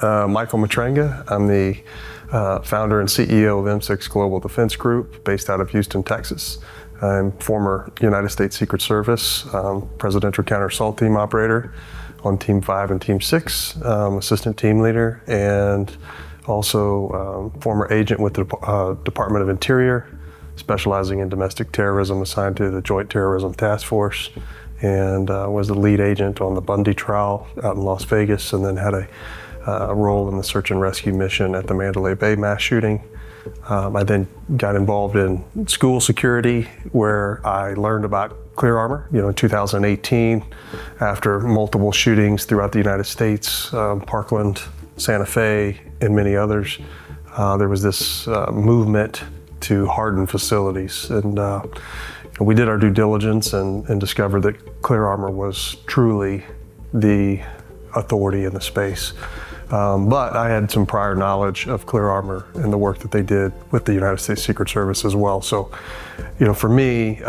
Michael Matranga. I'm the founder and CEO of M6 Global Defense Group, based out of Houston, Texas. I'm former United States Secret Service Presidential Counter Assault Team operator on Team 5 and Team 6, assistant team leader, and also former agent with the Department of Interior, specializing in domestic terrorism, assigned to the Joint Terrorism Task Force, and was the lead agent on the Bundy trial out in Las Vegas, and then had a role in the search and rescue mission at the Mandalay Bay mass shooting. I then got involved in school security, where I learned about Clear Armor. In 2018, after multiple shootings throughout the United States, Parkland, Santa Fe, and many others, there was this movement to harden facilities. And we did our due diligence and discovered that Clear Armor was truly the authority in the space. But I had some prior knowledge of Clear Armor and the work that they did with the United States Secret Service as well. So, for me,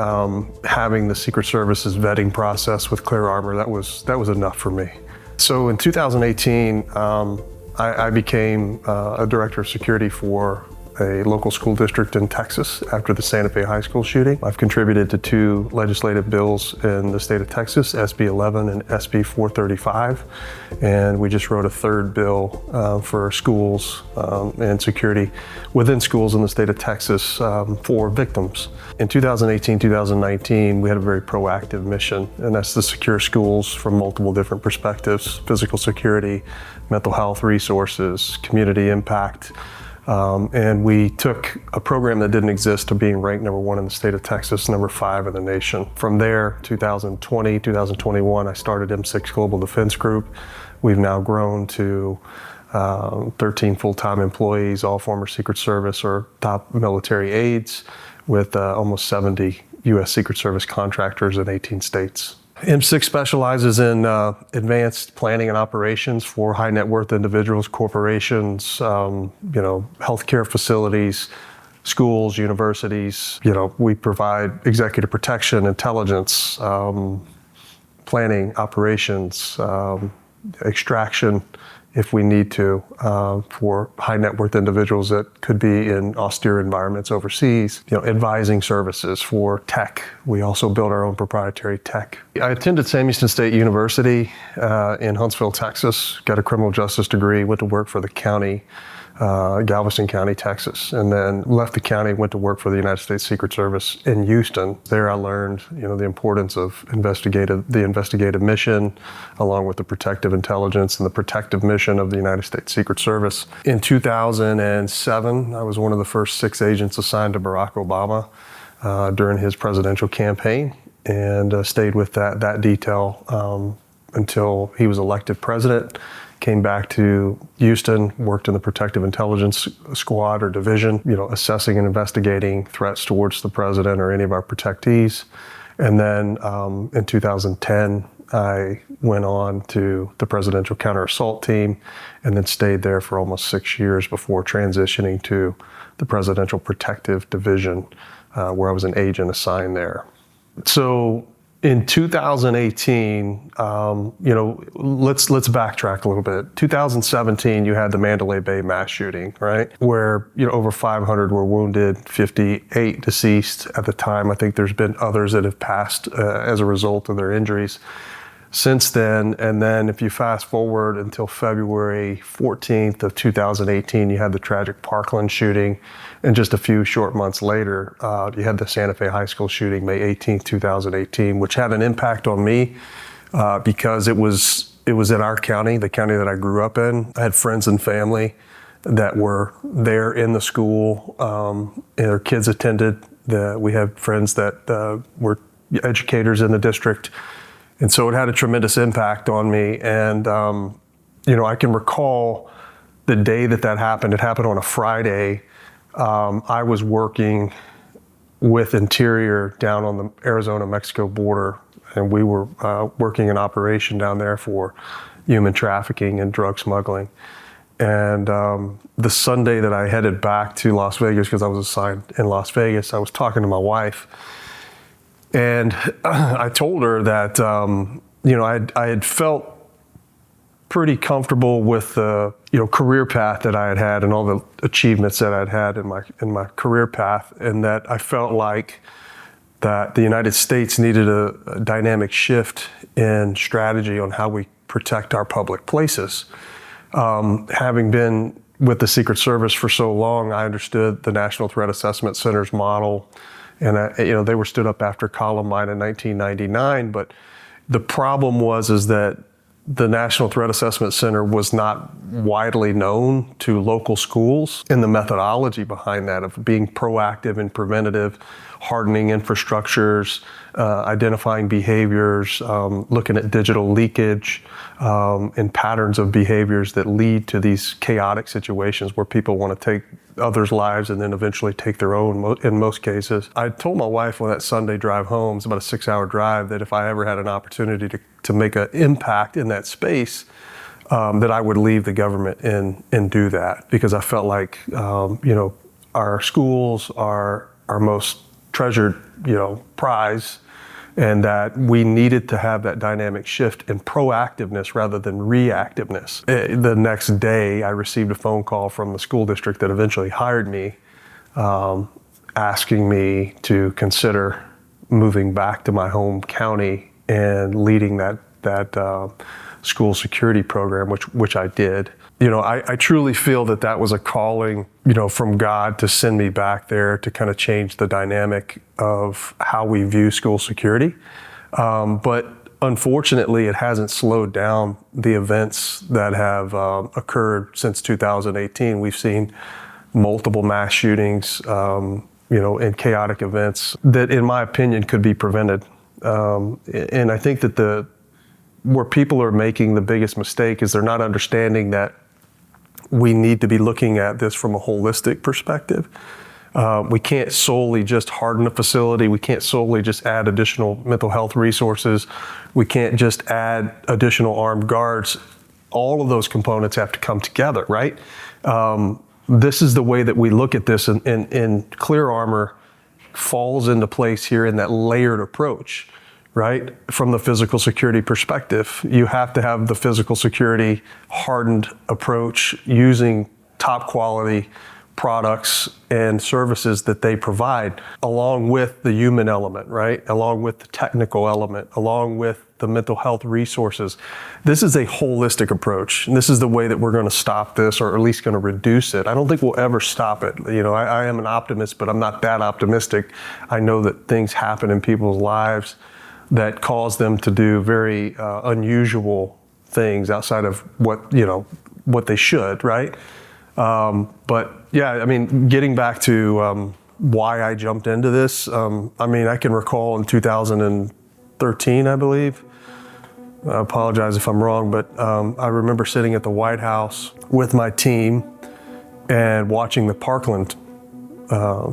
having the Secret Service's vetting process with Clear Armor, that was enough for me. So in 2018, I became a director of security for a local school district in Texas after the Santa Fe High School shooting. I've contributed to 2 legislative bills in the state of Texas, SB 11 and SB 435. And we just wrote a 3rd bill for schools and security within schools in the state of Texas for victims. In 2018, 2019, we had a very proactive mission, and that's to secure schools from multiple different perspectives: physical security, mental health resources, community impact. And we took a program that didn't exist to being ranked number 1 in the state of Texas, number 5 in the nation. From there, 2020, 2021, I started M6 Global Defense Group. We've now grown to 13 full-time employees, all former Secret Service or top military aides, with almost 70 U.S. Secret Service contractors in 18 states. M6 specializes in advanced planning and operations for high net worth individuals, corporations, healthcare facilities, schools, universities. We provide executive protection, intelligence, planning, operations, extraction, if we need to, for high net worth individuals that could be in austere environments overseas. Advising services for tech. We also build our own proprietary tech. I attended Sam Houston State University in Huntsville, Texas, got a criminal justice degree, went to work for the county, Galveston County, Texas, and then left the county, went to work for the United States Secret Service in Houston. There I learned, the importance of the investigative mission, along with the protective intelligence and the protective mission of the United States Secret Service. In 2007, I was one of the first 6 agents assigned to Barack Obama during his presidential campaign, and stayed with that detail until he was elected president. Came back to Houston, worked in the Protective Intelligence Squad or Division, assessing and investigating threats towards the president or any of our protectees. And then in 2010, I went on to the Presidential Counter Assault Team, and then stayed there for almost 6 years before transitioning to the Presidential Protective Division, where I was an agent assigned there. So in 2018, let's backtrack a little bit. 2017, you had the Mandalay Bay mass shooting, right? Where, over 500 were wounded, 58 deceased at the time. I think there's been others that have passed as a result of their injuries since then. And then if you fast forward until February 14th of 2018, you had the tragic Parkland shooting. And just a few short months later, you had the Santa Fe High School shooting, May 18th, 2018, which had an impact on me because it was in our county, the county that I grew up in. I had friends and family that were there in the school. And their kids attended. We had friends that were educators in the district. And so it had a tremendous impact on me. And, I can recall the day that happened. It happened on a Friday. I was working with Interior down on the Arizona-Mexico border, and we were working an operation down there for human trafficking and drug smuggling. And the Sunday that I headed back to Las Vegas, because I was assigned in Las Vegas, I was talking to my wife, and I told her that I had felt pretty comfortable with the career path that I had had and all the achievements that I'd had in my career path, and that I felt like that the United States needed a dynamic shift in strategy on how we protect our public places. Having been with the Secret Service for so long, I understood the National Threat Assessment Center's model, and they were stood up after Columbine in 1999. But the problem is that the National Threat Assessment Center was not widely known to local schools, and the methodology behind that of being proactive and preventative, hardening infrastructures, identifying behaviors, looking at digital leakage, and patterns of behaviors that lead to these chaotic situations where people want to take others' lives and then eventually take their own in most cases. I told my wife on that Sunday drive home, it's about a 6-hour drive, that if I ever had an opportunity to make an impact in that space, that I would leave the government and do that, because I felt like our schools are our most treasured prize, and that we needed to have that dynamic shift in proactiveness rather than reactiveness. The next day, I received a phone call from the school district that eventually hired me, asking me to consider moving back to my home county and leading that school security program, which I did. I truly feel that was a calling, from God to send me back there to kind of change the dynamic of how we view school security. But unfortunately, it hasn't slowed down the events that have occurred since 2018. We've seen multiple mass shootings, and chaotic events that, in my opinion, could be prevented. And I think that where people are making the biggest mistake is they're not understanding that we need to be looking at this from a holistic perspective. We can't solely just harden a facility. We can't solely just add additional mental health resources. We can't just add additional armed guards. All of those components have to come together, right? This is the way that we look at this, and Clear Armor falls into place here in that layered approach, right? From the physical security perspective, you have to have the physical security hardened approach using top quality products and services that they provide, along with the human element, right? Along with the technical element, along with the mental health resources. This is a holistic approach, and this is the way that we're going to stop this, or at least going to reduce it. I don't think we'll ever stop it. I am an optimist, but I'm not that optimistic. I know that things happen in people's lives that cause them to do very unusual things outside of what they should, right? But yeah, getting back to why I jumped into this, I can recall in 2013, I believe. I apologize if I'm wrong, but I remember sitting at the White House with my team and watching the Parkland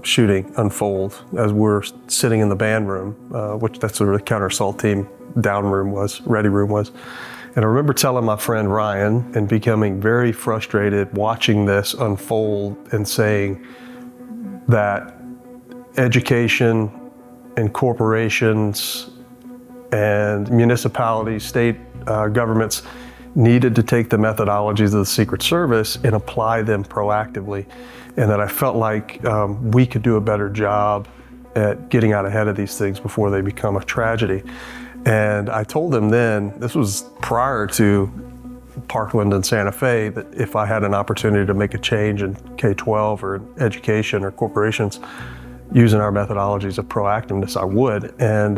shooting unfold as we're sitting in the band room, which that's where the counter assault team ready room was. And I remember telling my friend Ryan and becoming very frustrated watching this unfold and saying that education and corporations and municipalities, state governments needed to take the methodologies of the Secret Service and apply them proactively. And that I felt like we could do a better job at getting out ahead of these things before they become a tragedy. And I told them then, this was prior to Parkland and Santa Fe, that if I had an opportunity to make a change in K-12 or education or corporations using our methodologies of proactiveness, I would. And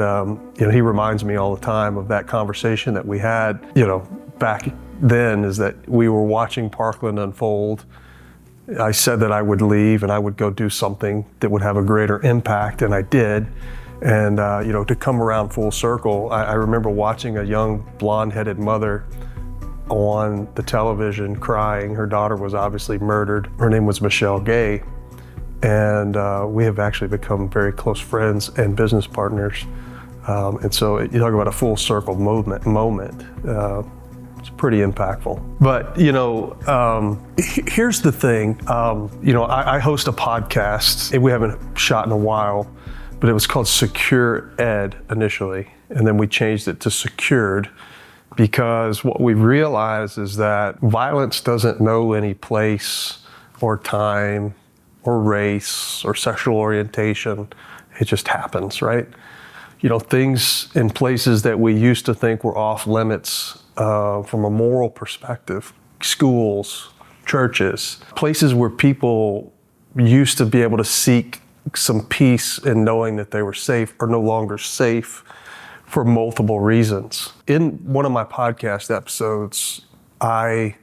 he reminds me all the time of that conversation that we had, back then, is that we were watching Parkland unfold. I said that I would leave and I would go do something that would have a greater impact, and I did. And to come around full circle, I remember watching a young blonde-headed mother on the television crying. Her daughter was obviously murdered. Her name was Michelle Gay. And we have actually become very close friends and business partners. And so you talk about a full circle moment. It's pretty impactful. But, here's the thing. I host a podcast, and we haven't shot in a while, but it was called Secure Ed initially. And then we changed it to Secured. because what we realize is that violence doesn't know any place or time or race or sexual orientation. It just happens, right? Things in places that we used to think were off limits from a moral perspective, schools, churches, places where people used to be able to seek some peace in knowing that they were safe, are no longer safe for multiple reasons. In one of my podcast episodes, I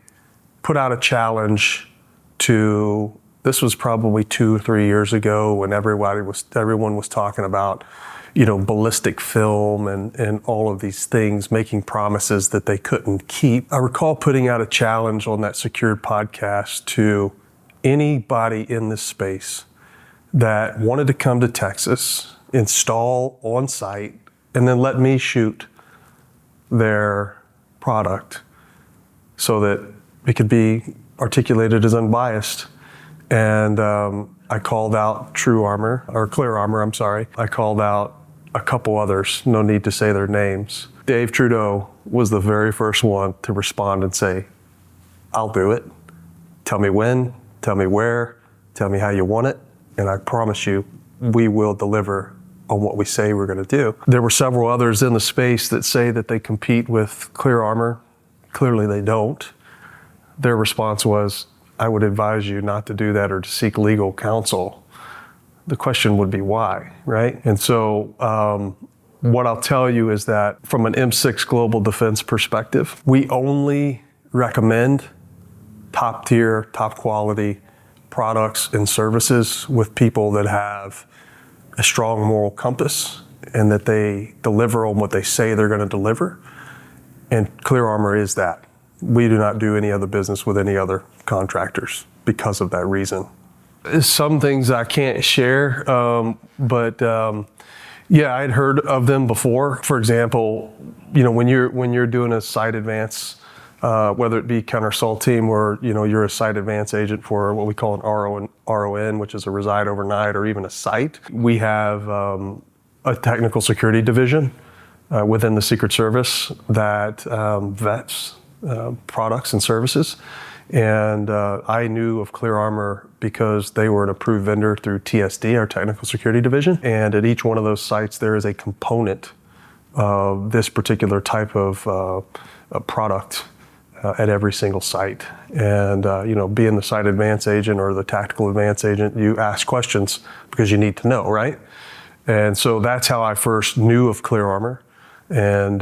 put out a challenge to, this was probably 2 or 3 years ago when everyone was talking about, ballistic film and all of these things, making promises that they couldn't keep. I recall putting out a challenge on that Secured podcast to anybody in this space that wanted to come to Texas, install on site, and then let me shoot their product so that it could be articulated as unbiased. And I called out Clear Armor, I called out a couple others, no need to say their names. Dave Trudeau was the very first one to respond and say, I'll do it. Tell me when, tell me where, tell me how you want it, and I promise you, we will deliver on what we say we're going to do. There were several others in the space that say that they compete with Clear Armor. Clearly they don't. Their response was, I would advise you not to do that or to seek legal counsel. The question would be why, right? And so what I'll tell you is that from an M6 Global Defense perspective, we only recommend top tier, top quality products and services with people that have a strong moral compass and that they deliver on what they say they're going to deliver. And Clear Armor is that. We do not do any other business with any other contractors because of that reason. Some things I can't share, but I'd heard of them before. For example, when you're doing a site advance, whether it be counter assault team or you're a site advance agent for what we call an RON, which is a reside overnight or even a site. We have a technical security division within the Secret Service that vets products and services. And I knew of Clear Armor because they were an approved vendor through TSD, our technical security division. And at each one of those sites, there is a component of this particular type of product at every single site. And being the site advance agent or the tactical advance agent, you ask questions because you need to know, right? And so that's how I first knew of Clear Armor. And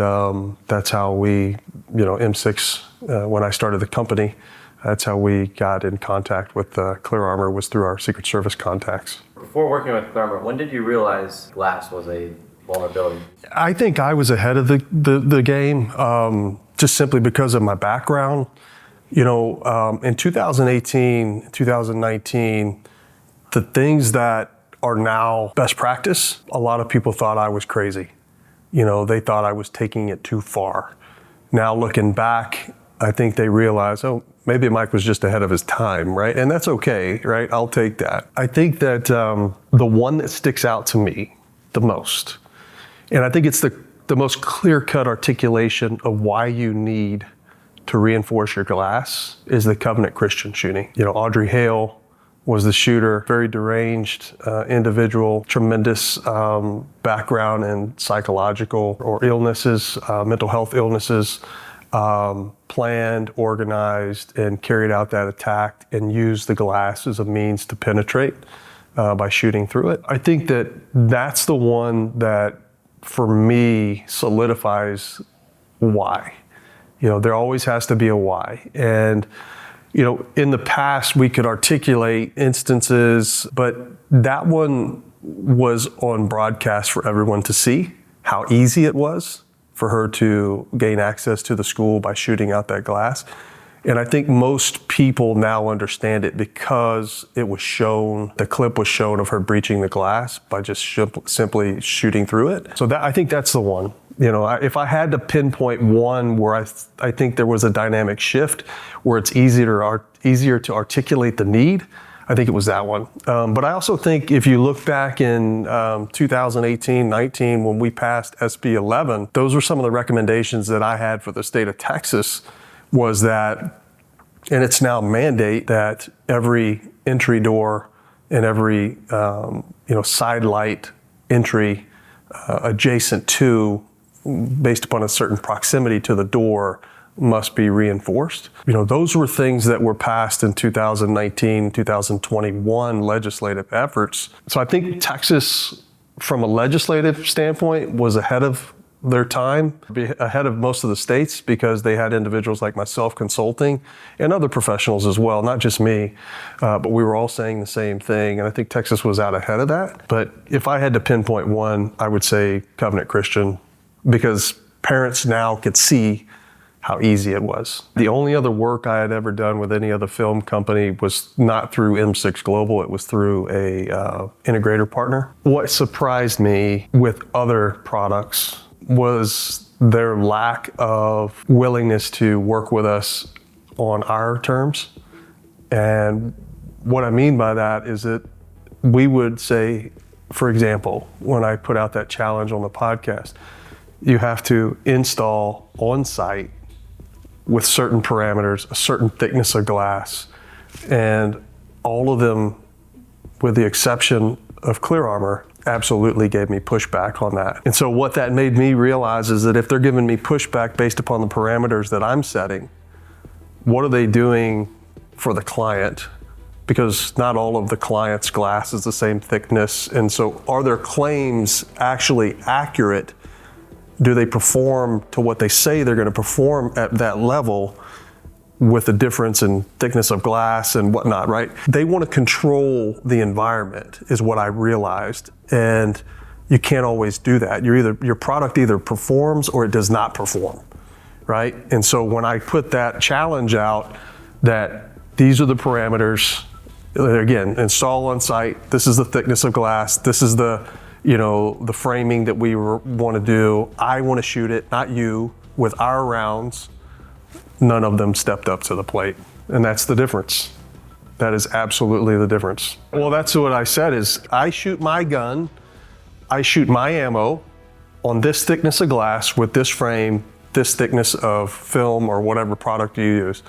that's how we, M6, when I started the company, that's how we got in contact with Clear Armor, was through our Secret Service contacts. Before working with Clear Armor, when did you realize glass was a vulnerability? I think I was ahead of the game, just simply because of my background. In 2018, 2019, the things that are now best practice, a lot of people thought I was crazy. They thought I was taking it too far. Now looking back, I think they realized, maybe Mike was just ahead of his time, right? And that's okay, right? I'll take that. I think that the one that sticks out to me the most, and I think it's the most clear-cut articulation of why you need to reinforce your glass, is the Covenant Christian shooting. Audrey Hale was the shooter, very deranged individual, tremendous background in psychological or illnesses, mental health illnesses, planned, organized, and carried out that attack and used the glass as a means to penetrate by shooting through it. I think that that's the one that, for me, solidifies why. There always has to be a why. And in the past, we could articulate instances, but that one was on broadcast for everyone to see how easy it was for her to gain access to the school by shooting out that glass. And I think most people now understand it because it was shown, the clip was shown of her breaching the glass by just simply shooting through it. So I think that's the one. If I had to pinpoint one where I think there was a dynamic shift where it's easier to articulate the need, I think it was that one. But I also think if you look back in 2018, 19, when we passed SB 11, those were some of the recommendations that I had for the state of Texas was that, and it's now mandate that every entry door and every side light entry adjacent to, based upon a certain proximity to the door, must be reinforced. Those were things that were passed in 2019, 2021 legislative efforts. So I think Texas, from a legislative standpoint, was ahead of their time, ahead of most of the states, because they had individuals like myself consulting and other professionals as well, not just me, but we were all saying the same thing. And I think Texas was out ahead of that. But if I had to pinpoint one, I would say Covenant Christian, because parents now could see how easy it was. The only other work I had ever done with any other film company was not through M6 Global, it was through a integrator partner. What surprised me with other products was their lack of willingness to work with us on our terms. And what I mean by that is that we would say, for example, when I put out that challenge on the podcast, you have to install on site with certain parameters, a certain thickness of glass, and all of them, with the exception of Clear Armor, absolutely gave me pushback on that. And so what that made me realize is that if they're giving me pushback based upon the parameters that I'm setting, what are they doing for the client? Because not all of the client's glass is the same thickness. And so are their claims actually accurate? Do they perform to what they say they're going to perform at that level with the difference in thickness of glass and whatnot, right? They want to control the environment is what I realized. And you can't always do that. Your product either performs or it does not perform, right? And so when I put that challenge out that these are the parameters, again, install on site, this is the thickness of glass, this is the framing that we want to do. I want to shoot it, not you, with our rounds. None of them stepped up to the plate. And that's the difference. That is absolutely the difference. Well, that's what I said is I shoot my gun, I shoot my ammo on this thickness of glass with this frame, this thickness of film or whatever product you use.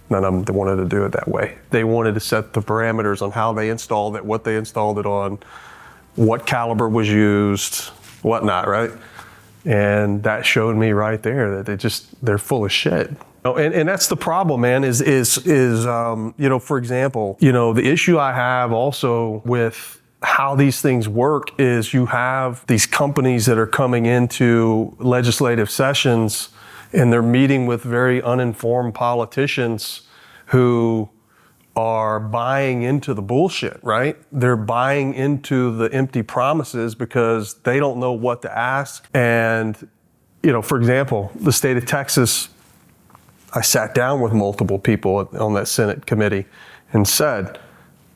None of them wanted to do it that way. They wanted to set the parameters on how they installed it, what they installed it on, what caliber was used, whatnot, right? And that showed me right there that they're full of shit. And that's the problem, man, is for example, the issue I have also with how these things work is you have these companies that are coming into legislative sessions and they're meeting with very uninformed politicians who are buying into the bullshit, right? They're buying into the empty promises because they don't know what to ask. And, for example, the state of Texas, I sat down with multiple people on that Senate committee and said,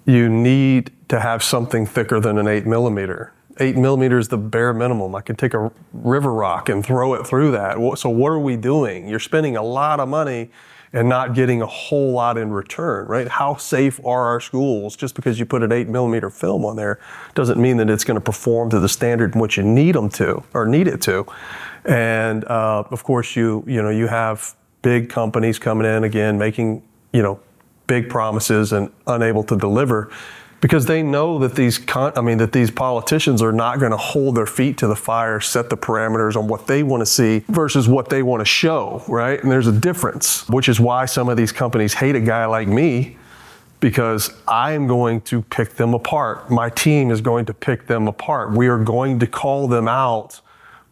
you need to have something thicker than an 8mm. 8mm is the bare minimum. I can take a river rock and throw it through that. So what are we doing? You're spending a lot of money and not getting a whole lot in return, right? How safe are our schools? Just because you put an 8mm film on there doesn't mean that it's going to perform to the standard in which you need them to or need it to. And of course, you have big companies coming in again, making big promises and unable to deliver, because they know that these politicians are not going to hold their feet to the fire, set the parameters on what they want to see versus what they want to show, right? And there's a difference, which is why some of these companies hate a guy like me, because I am going to pick them apart. My team is going to pick them apart. We are going to call them out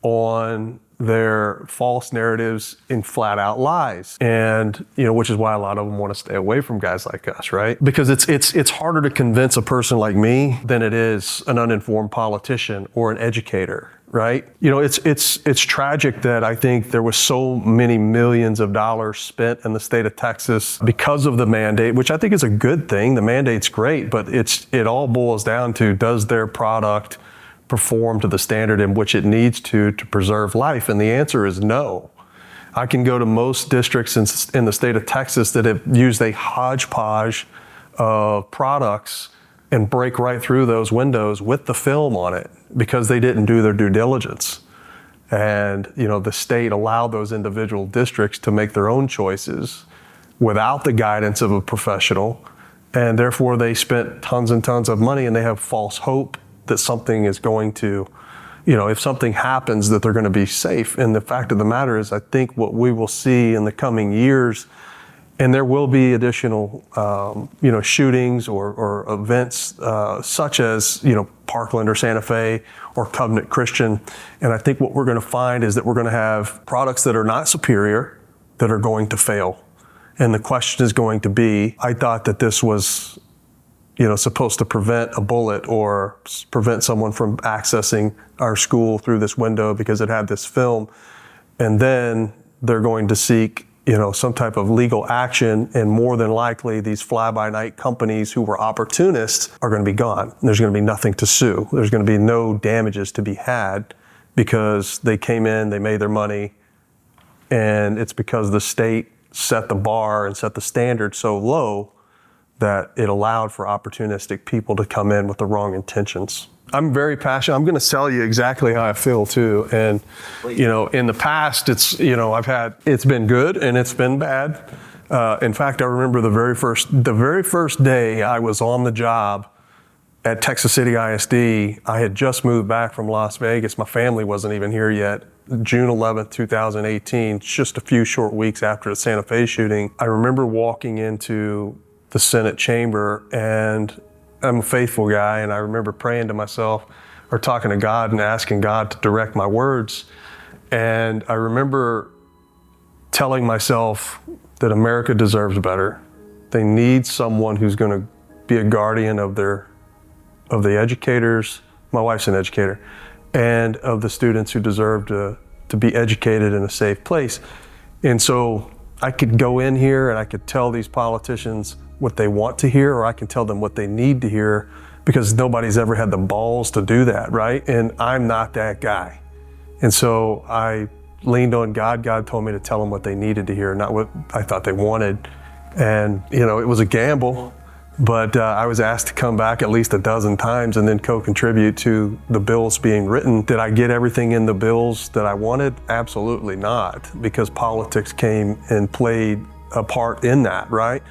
on their false narratives and flat out lies. And, which is why a lot of them want to stay away from guys like us, right? Because it's harder to convince a person like me than it is an uninformed politician or an educator, right? It's tragic that I think there was so many millions of dollars spent in the state of Texas because of the mandate, which I think is a good thing. The mandate's great, but it all boils down to, does their product perform to the standard in which it needs to preserve life? And the answer is no. I can go to most districts in the state of Texas that have used a hodgepodge of products and break right through those windows with the film on it because they didn't do their due diligence. And, the state allowed those individual districts to make their own choices without the guidance of a professional. And therefore they spent tons and tons of money, and they have false hope that something is going to, if something happens, that they're going to be safe. And the fact of the matter is, I think what we will see in the coming years, and there will be additional, shootings or events such as, Parkland or Santa Fe or Covenant Christian. And I think what we're going to find is that we're going to have products that are not superior that are going to fail. And the question is going to be, I thought that this was, supposed to prevent a bullet or prevent someone from accessing our school through this window because it had this film. And then they're going to seek some type of legal action, and more than likely these fly-by-night companies who were opportunists are going to be gone. There's going to be nothing to sue. There's going to be no damages to be had because they came in, they made their money, and it's because the state set the bar and set the standard so low that it allowed for opportunistic people to come in with the wrong intentions. I'm very passionate. I'm going to tell you exactly how I feel too. And, in the past, it's been good and it's been bad. In fact, I remember the very first day I was on the job at Texas City ISD. I had just moved back from Las Vegas. My family wasn't even here yet. June 11th, 2018, just a few short weeks after the Santa Fe shooting. I remember walking into the Senate chamber, and I'm a faithful guy, and I remember praying to myself or talking to God and asking God to direct my words. And I remember telling myself that America deserves better. They need someone who's going to be a guardian of the educators. My wife's an educator, and of the students who deserve to be educated in a safe place. And so I could go in here and I could tell these politicians what they want to hear, or I can tell them what they need to hear, because nobody's ever had the balls to do that, right? And I'm not that guy. And so I leaned on God. God told me to tell them what they needed to hear, not what I thought they wanted. And, it was a gamble, but I was asked to come back at least a dozen times and then co-contribute to the bills being written. Did I get everything in the bills that I wanted? Absolutely not, because politics came and played a part in that, right?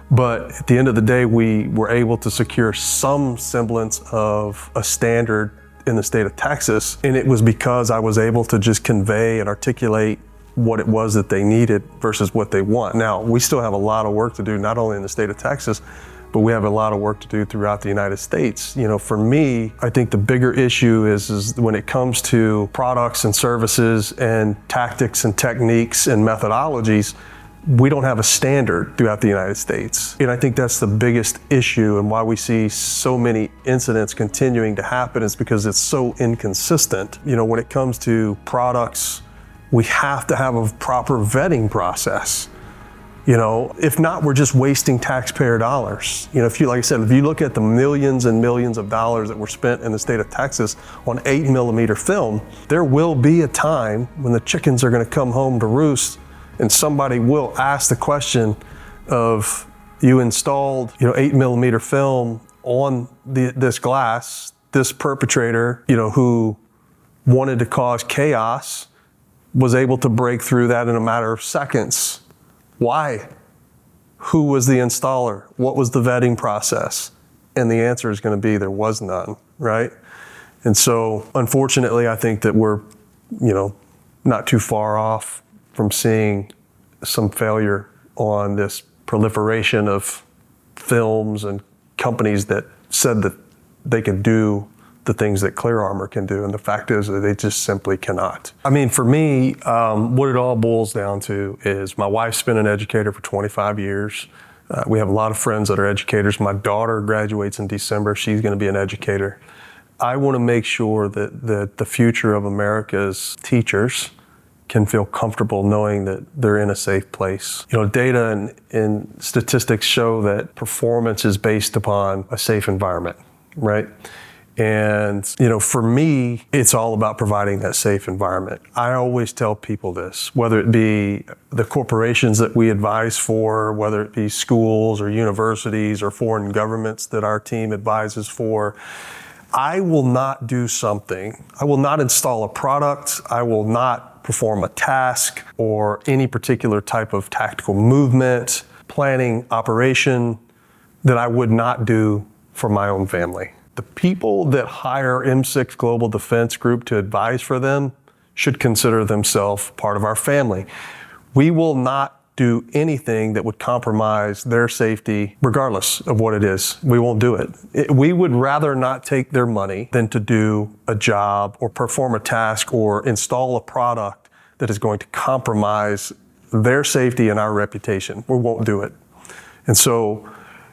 But at the end of the day, we were able to secure some semblance of a standard in the state of Texas. And it was because I was able to just convey and articulate what it was that they needed versus what they want. Now, we still have a lot of work to do, not only in the state of Texas, but we have a lot of work to do throughout the United States. For me, I think the bigger issue is when it comes to products and services and tactics and techniques and methodologies, we don't have a standard throughout the United States. And I think that's the biggest issue, and why we see so many incidents continuing to happen is because it's so inconsistent. When it comes to products, we have to have a proper vetting process. If not, we're just wasting taxpayer dollars. If you look at the millions and millions of dollars that were spent in the state of Texas on 8mm film, there will be a time when the chickens are going to come home to roost, and somebody will ask the question of, you installed 8mm film on this glass, this perpetrator who wanted to cause chaos was able to break through that in a matter of seconds. Why? Who was the installer? What was the vetting process? And the answer is going to be there was none, right? And so unfortunately, I think that we're not too far off from seeing some failure on this proliferation of films and companies that said that they can do the things that Clear Armor can do. And the fact is that they just simply cannot. For me, what it all boils down to is my wife's been an educator for 25 years. We have a lot of friends that are educators. My daughter graduates in December. She's going to be an educator. I want to make sure that the future of America's teachers can feel comfortable knowing that they're in a safe place. Data and statistics show that performance is based upon a safe environment, right? And, for me, it's all about providing that safe environment. I always tell people this, whether it be the corporations that we advise for, whether it be schools or universities or foreign governments that our team advises for, I will not do something. I will not install a product. I will not perform a task or any particular type of tactical movement, planning, operation that I would not do for my own family. The people that hire M6 Global Defense Group to advise for them should consider themselves part of our family. We will not do anything that would compromise their safety, regardless of what it is. We won't do it. We would rather not take their money than to do a job or perform a task or install a product that is going to compromise their safety and our reputation. We won't do it. And so,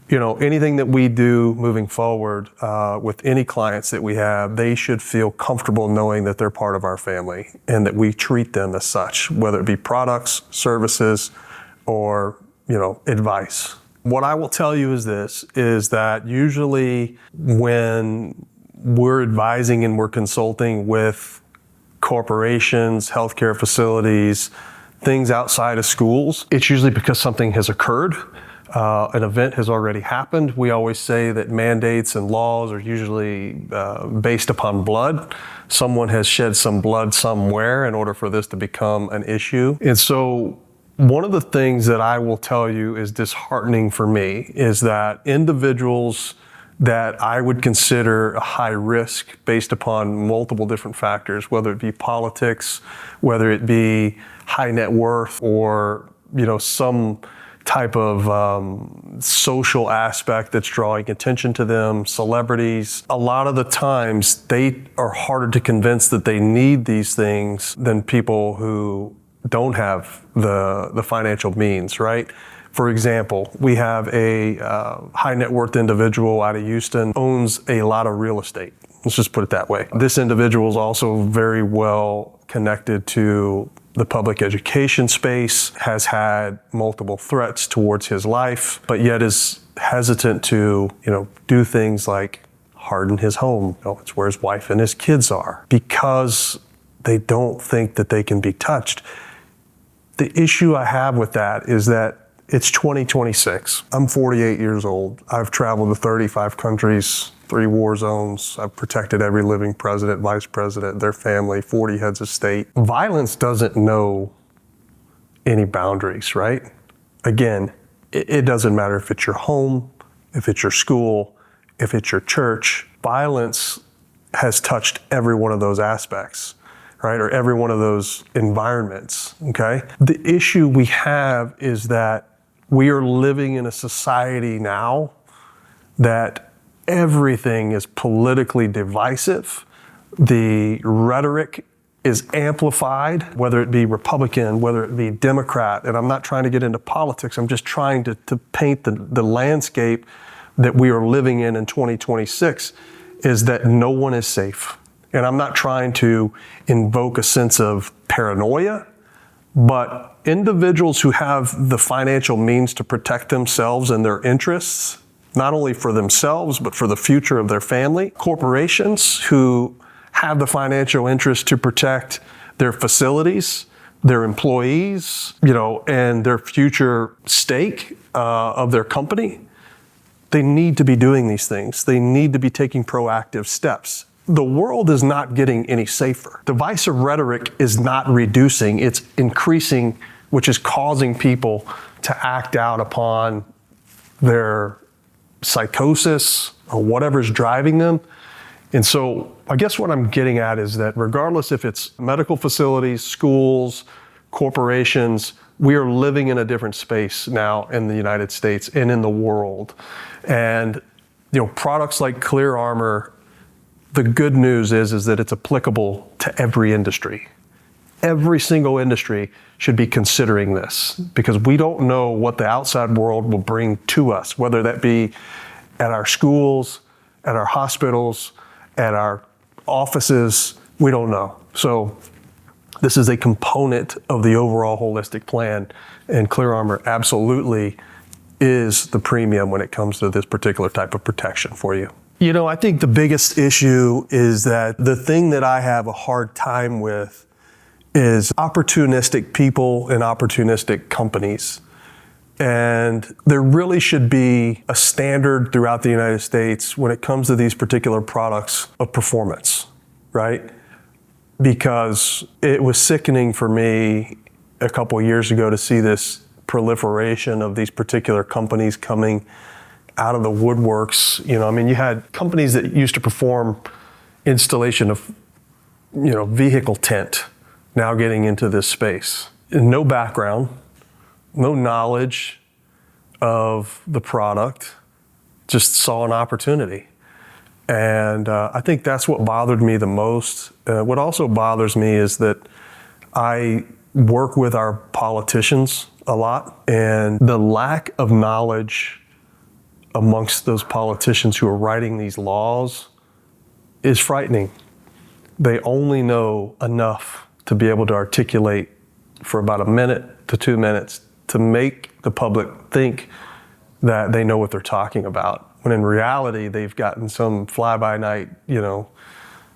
anything that we do moving forward with any clients that we have, they should feel comfortable knowing that they're part of our family and that we treat them as such, whether it be products, services, or, advice. What I will tell you is this, is that usually when we're advising and we're consulting with corporations, healthcare facilities, things outside of schools, it's usually because something has occurred. An event has already happened. We always say that mandates and laws are usually based upon blood. Someone has shed some blood somewhere in order for this to become an issue. And so one of the things that I will tell you is disheartening for me is that individuals that I would consider a high risk based upon multiple different factors, whether it be politics, whether it be high net worth, or some type of social aspect that's drawing attention to them, celebrities. A lot of the times they are harder to convince that they need these things than people who don't have the financial means, right? For example, we have a high net worth individual out of Houston, owns a lot of real estate. Let's just put it that way. This individual is also very well connected to the public education space, has had multiple threats towards his life, but yet is hesitant to, do things like harden his home. It's where his wife and his kids are, because they don't think that they can be touched. The issue I have with that is that it's 2026. I'm 48 years old. I've traveled to 35 countries, 3 war zones. I've protected every living president, vice president, their family, 40 heads of state. Violence doesn't know any boundaries, right? Again, it doesn't matter if it's your home, if it's your school, if it's your church. Violence has touched every one of those aspects, right? Or every one of those environments, okay? The issue we have is that we are living in a society now that everything is politically divisive. The rhetoric is amplified, whether it be Republican, whether it be Democrat, and I'm not trying to get into politics, I'm just trying to paint the landscape that we are living in 2026, is that no one is safe. And I'm not trying to invoke a sense of paranoia, but individuals who have the financial means to protect themselves and their interests, not only for themselves, but for the future of their family. Corporations who have the financial interest to protect their facilities, their employees, and their future stake of their company. They need to be doing these things. They need to be taking proactive steps. The world is not getting any safer. Divisive rhetoric is not reducing, it's increasing, which is causing people to act out upon their psychosis or whatever's driving them. And so I guess what I'm getting at is that regardless if it's medical facilities, schools, corporations, we are living in a different space now in the United States and in the world. And products like Clear Armor, the good news is that it's applicable to every industry. Every single industry should be considering this, because we don't know what the outside world will bring to us, whether that be at our schools, at our hospitals, at our offices, we don't know. So this is a component of the overall holistic plan, and Clear Armor absolutely is the premium when it comes to this particular type of protection for you. I think the biggest issue is that the thing that I have a hard time with is opportunistic people and opportunistic companies. And there really should be a standard throughout the United States when it comes to these particular products of performance, right? Because it was sickening for me a couple of years ago to see this proliferation of these particular companies coming out of the woodworks. You had companies that used to perform installation of, vehicle tent now getting into this space. No background, no knowledge of the product, just saw an opportunity. And I think that's what bothered me the most. What also bothers me is that I work with our politicians a lot, and the lack of knowledge amongst those politicians who are writing these laws is frightening. They only know enough to be able to articulate for about a minute to 2 minutes to make the public think that they know what they're talking about. When in reality, they've gotten some fly-by-night,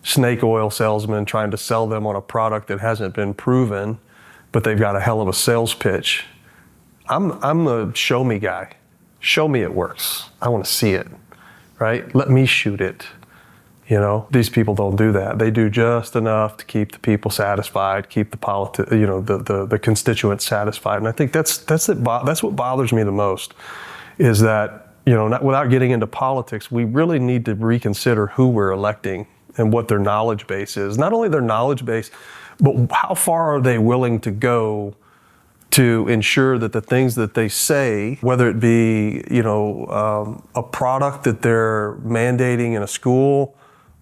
snake oil salesman trying to sell them on a product that hasn't been proven, but they've got a hell of a sales pitch. I'm the show me guy. Show me it works. I want to see it, right? Let me shoot it. These people don't do that. They do just enough to keep the people satisfied, keep the the constituents satisfied. And I think that's what bothers me the most, is that without getting into politics, we really need to reconsider who we're electing and what their knowledge base is. Not only their knowledge base, but how far are they willing to go to ensure that the things that they say, whether it be a product that they're mandating in a school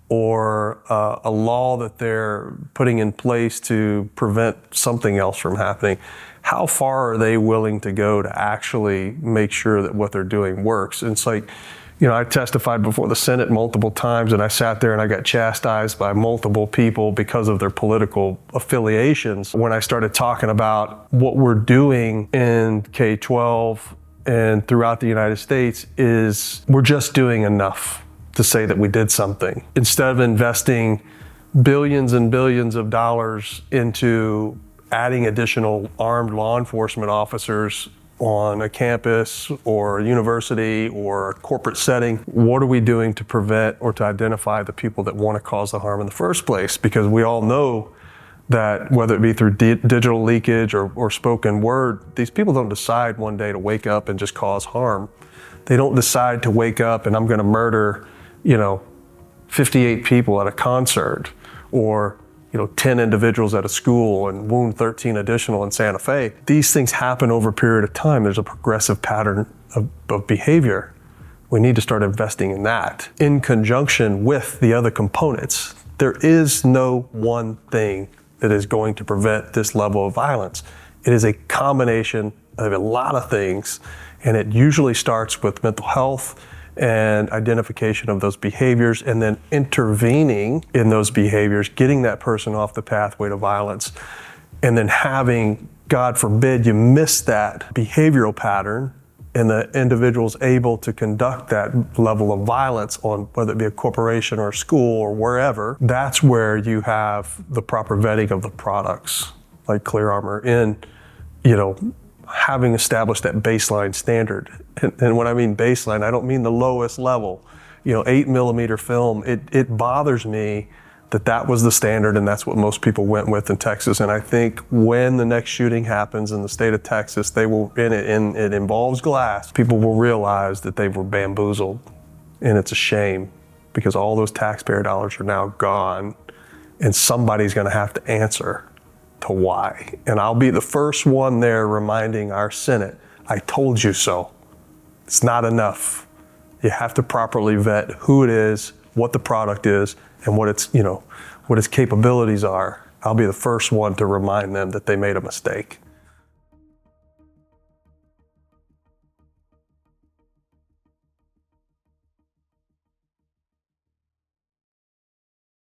or a law that they're putting in place to prevent something else from happening, how far are they willing to go to actually make sure that what they're doing works? And it's like, I testified before the Senate multiple times, and I sat there and I got chastised by multiple people because of their political affiliations. When I started talking about what we're doing in K-12 and throughout the United States is we're just doing enough to say that we did something. Instead of investing billions and billions of dollars into adding additional armed law enforcement officers on a campus or a university or a corporate setting, what are we doing to prevent or to identify the people that want to cause the harm in the first place? Because we all know that whether it be through digital leakage or spoken word, these people don't decide one day to wake up and just cause harm. They don't decide to wake up and I'm going to murder, 58 people at a concert, or 10 individuals at a school and wound 13 additional in Santa Fe. These things happen over a period of time. There's a progressive pattern of behavior. We need to start investing in that in conjunction with the other components. There is no one thing that is going to prevent this level of violence. It is a combination of a lot of things, and it usually starts with mental health and identification of those behaviors, and then intervening in those behaviors, getting that person off the pathway to violence, and then having, God forbid, you miss that behavioral pattern and the individual's able to conduct that level of violence on whether it be a corporation or a school or wherever. That's where you have the proper vetting of the products like Clear Armor in, having established that baseline standard. And when I mean baseline, I don't mean the lowest level. 8mm film, it bothers me that was the standard, and that's what most people went with in Texas. And I think when the next shooting happens in the state of Texas, and it involves glass, people will realize that they were bamboozled. And it's a shame, because all those taxpayer dollars are now gone, and somebody's gonna have to answer to why. And I'll be the first one there reminding our Senate, I told you so. It's not enough. You have to properly vet who it is, what the product is, and what its capabilities are. I'll be the first one to remind them that they made a mistake.